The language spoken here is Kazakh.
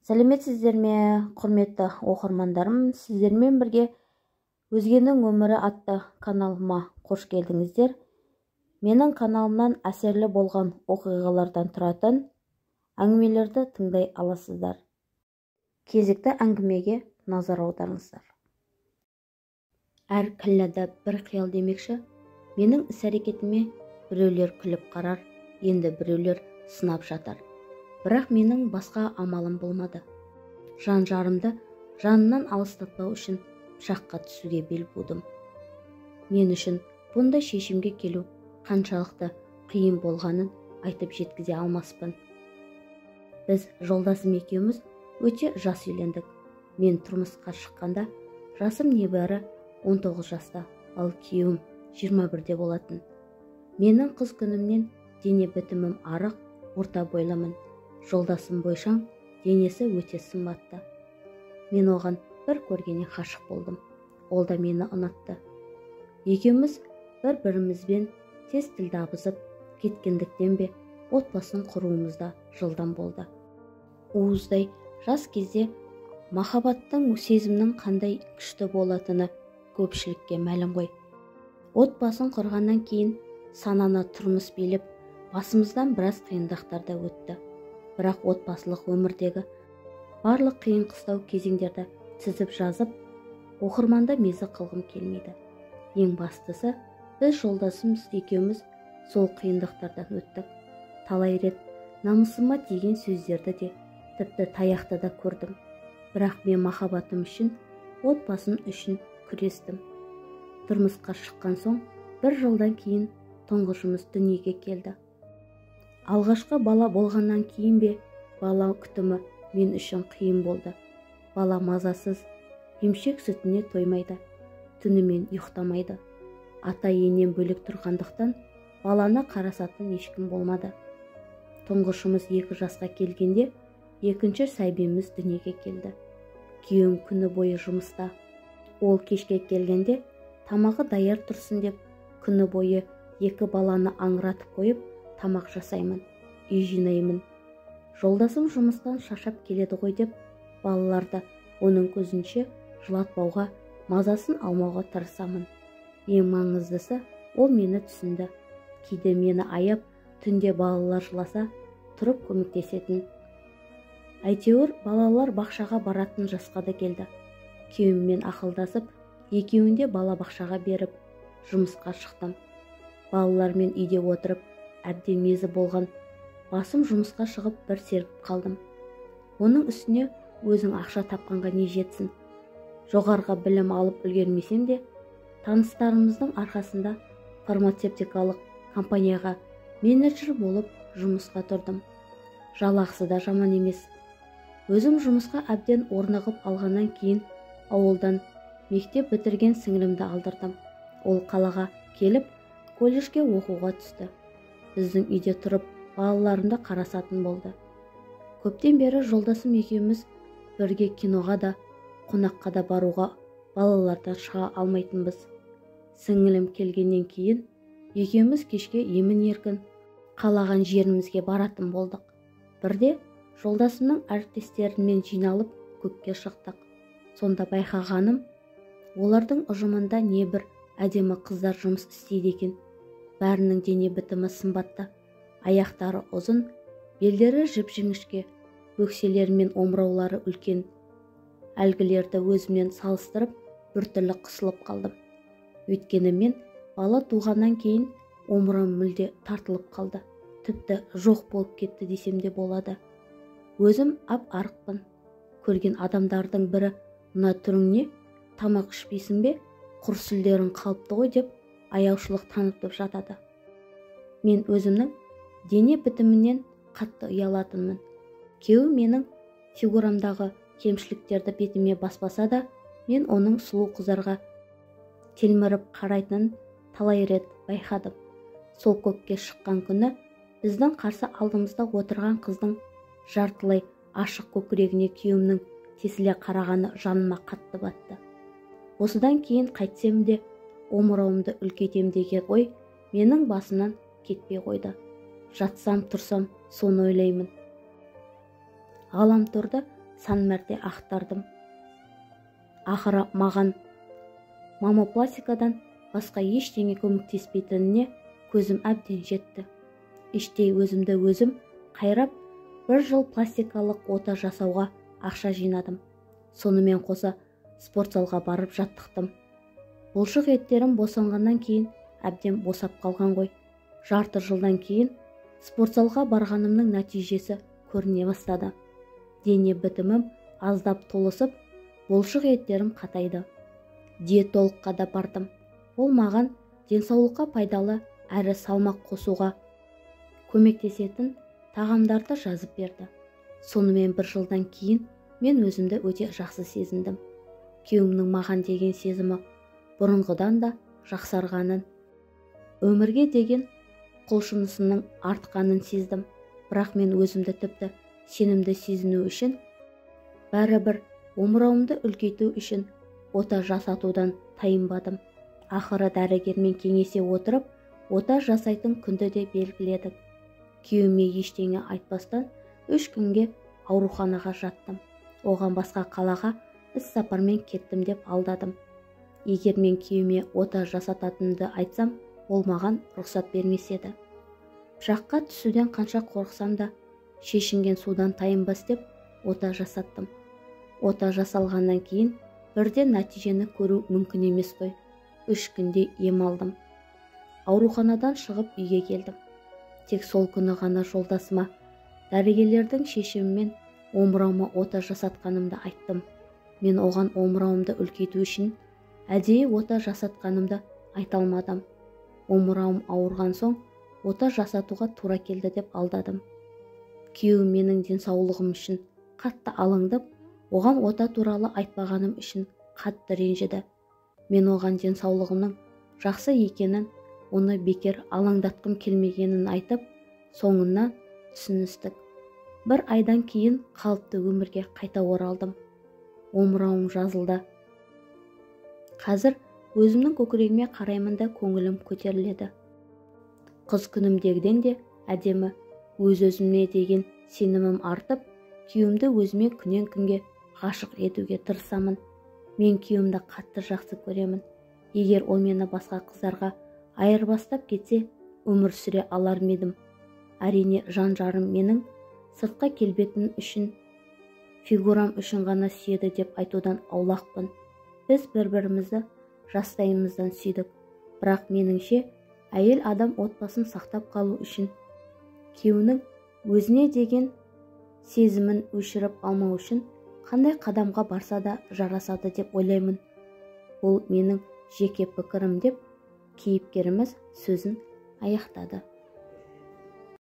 Сәлеметсіздер ме, құрметті оқырмандарым, сіздермен бірге Өзгенің өмірі атты каналыма қош келдіңіздер. Менің каналымнан әсерлі болған оқиғалардан тұратын әңгімелерді тыңдай аласыздар. Кезекті әңгімеге назар аударыңыздар. Әр кілләді бір қиял демекші, менің іс-әрекетіме біреулер күліп қарар, енді біреулер сынап жатар. Бірақ менің басқа амалым болмады. Жан-жарымды жанынан алыстатпау үшін пышаққа түсуге бел будым. Мен үшін бұндай шешімге келу қаншалықты қиын болғанын айтып жеткізе алмаспын. Біз жолдасым екеуміз өте жас үйлендік. Мен тұрмысқа шыққанда жасым небәрі 19 жаста, ал күйеуім 21-де болатын. Менің қыз күнімнен дене бітімім арық, орта бойлымын. Жолдасым бойшаң, денесі өте сымбатты. Мен оған бір көргеннен ғашық болдым. Ол да мені ұнатты. Екеуміз бір-бірімізбен тез тіл табысып кеткендіктен бе, отбасын құруымызда жылдам болды. Уыздай жас кезде махаббаттың, сезімнің қандай күшті болатыны көпшілікке мәлім ғой. Отбасын құрғаннан кейін сананы тұрмыс билеп, басымыздан біраз қиындықтар да өтті. Бірақ отбасылық өмірдегі барлық қиын-қыстау кезеңдерді тізіп жазып, оқырманды мезі қылғым келмейді. Ең бастысы, біз жолдасымыз екеуміз сол қиындықтардан өттік. Талай рет намысыма тиген сөздерді де, тіпті таяқты да көрдім. Бірақ мен махаббатым үшін, отбасым үшін күрестім. Тұрмысқа шыққан соң, бір жылдан кейін тұңғышымыз дүниеге келді. Алғашқы бала болғаннан кейін бе, бала күтімі мен үшін қиын болды. Бала мазасыз, емшек сүтіне тоймайды, түнімен ұйықтамайды. Ата-енем бөлек тұрғандықтан баланы қарасатын ешкім болмады. Тұңғышымыз 2 жасқа келгенде, екінші сәбиіміз дүниеге келді. Күйеуім күні бойы жұмыста. Ол кешке келгенде, тамағы даяр тұрсын деп, күні бойы 2 баланы аңыратып қойып, тамақ жасаймын, үй жинаймын. Жолдасым жұмыстан шаршап келеді ғой деп, балаларды оның көзінше жылатпауға, мазасын алмауға тырысамын. Ең маңыздысы, ол мені түсінді. Кейде мені аяп, түнде балалар жыласа, тұрып көмектесетін. Әйтеуір, балалар бақшаға баратын жасқа да келді. Күйеуіммен ақылдасып, екеуінде бала бақшаға беріп, жұмысқа шықтым. Балалармен үйде отырып, әбден мезі болған, басым жұмысқа шығып бір сергіп қалдым. Оның үстіне өзің ақша тапқанға не жетсін. Жоғарғы білім алып үлгермесем де, таныстарымыздың арқасында фармацевтикалық компанияға менеджер болып жұмысқа тұрдым. Жалақысы да жаман емес. Өзім жұмысқа әбден орнығып алғаннан кейін ауылдан мектеп бітірген сіңілімді алдырдым. Ол қалаға келіп, колледжге оқуға түсті. Біздің үйде тұрып, балаларымды қарасатын болды. Көптен бері жолдасым екеуміз бірге киноға да, қонаққа да баруға балалардан шыға алмайтынбыз. Сіңілім келгеннен кейін, екеуміз кешке емін-еркін қалаған жерімізге баратын болдық. Бірде жолдасымның әріптестерімен жиналып көкке шықтық. Сонда байқағаным, олардың ұжымында небір әдемі қыздар жұмыс істейді екен. Бәрінің дене бітімі сымбатты, аяқтары ұзын, белдері жіп-жіңішке, бөкселері мен омыраулары үлкен. Әлгілерді өзімнен салыстырып, біртүрлі қысылып қалдым. Өйткені мен бала туғаннан кейін омырым мүлде тартылып қалды. Тіпті жоқ болып кетті десем де болады. Өзім ап-арықпын. Көрген адамдардың бірі, мына түрің не, тамақ ішпейсің бе, құр сүлдерің қалыпты ғой деп, аяушылық танытып жатады. Мен өзімнің дене бітімінен қатты ұялатынмын. Күйеуім менің фигурамдағы кемшіліктерді бетіме баспаса да, мен оның сұлу қыздарға телміріп қарайтынын талай рет байқадым. Сол көкке шыққан күні біздің қарсы алдымызда отырған қыздың жартылай ашық көкірегіне күйеуімнің тесіле қарағаны жаныма қатты батты. Осыдан кейін қайтсем де, омырауымды үлкейтем деген ой менің басымнан кетпей қойды. Жатсам тұрсам соны ойлаймын. Ғаламторда сан мәрте ақтардым. Ақыры маған мамопластикадан басқа ештеңе көмектеспейтініне көзім әбден жетті. Іштей өзімді өзім қайрап, 1 жыл пластикалық ота жасауға ақша жинадым. Сонымен қоса спортзалға барып жаттықтым. Бұлшық еттерім босанғаннан кейін әбден босап қалған ғой. Жарты жылдан кейін спортзалға барғанымның нәтижесі көріне бастады. Дене бітімім аздап толысып, бұлшық еттерім қатайды. Диетологқа да бардым. Ол маған денсаулыққа пайдалы әрі салмақ қосуға көмектесетін тағамдарды жазып берді. Сонымен 1 жылдан кейін мен өзімді өте жақсы сезіндім. Күйеуімнің маған деген сезімі бұрынғыдан да жақсарғанын, өмірге деген құлшынысының артқанын сездім. Бірақ мен өзімді тіпті сенімді сезіну үшін, бәрібір омырауымды үлкейту үшін ота жасатудан тайынбадым. Ақыры дәрігермен кеңесе отырып, ота жасайтын күнді де белгіледік. Күйеуіме ештеңе айтпастан 3 күнге ауруханаға жаттым. Оған басқа қалаға іс-сапармен кеттім деп алдадым. Егер мен күйеуіме ота жасататынымды айтсам, ол маған рұқсат бермес еді. Пышаққа түсуден қанша қорықсам да, шешінген судан тайынбас деп ота жасаттым. Ота жасалғаннан кейін бірден нәтижені көру мүмкін емес қой. 3 күнде ем алдым. Ауруханадан шығып үйге келдім. Тек сол күні ғана жолдасыма дәрігерлердің шешімімен омырауыма ота жасатқанымды айттым. Мен оған омырауымды үлкейту үшін әдейі ота жасатқанымды айта алмадым. Омырауым ауырған соң ота жасатуға тура келді деп алдадым. Күйеуім менің денсаулығым үшін қатты алаңдап, оған ота туралы айтпағаным үшін қатты ренжіді. Мен оған денсаулығымның жақсы екенін, оны бекер алаңдатқым келмегенін айтып, соңынан түсіністік. 1 айдан кейін қалыпты өмірге қайта оралдым. Омырауым жазылды. Қазір өзімнің көкірегіме қараймын да көңілім көтеріледі. Қыз күнімдегіден де әдемі, өз-өзіме деген сенімім артып, күйеуімді өзіме күннен күнге ғашық етуге тырысамын. Мен күйеуімді қатты жақсы көремін. Егер ол мені басқа қыздарға айырбастап кетсе, өмір сүре алар едім. Әрине, жан-жарым менің сыртқа келбетім үшін, фигурам үшін ғана сүйеді деп айтудан аулақпын. Біз бір-бірімізді жастайымыздан сүйдік. Бірақ меніңше, әйел адам отбасын сақтап қалу үшін күйеуінің өзіне деген сезімін өшіріп алмау үшін қандай қадамға барса да жарасады деп ойлаймын. Бұл менің жеке пікірім деп кейіпкеріміз сөзін аяқтады.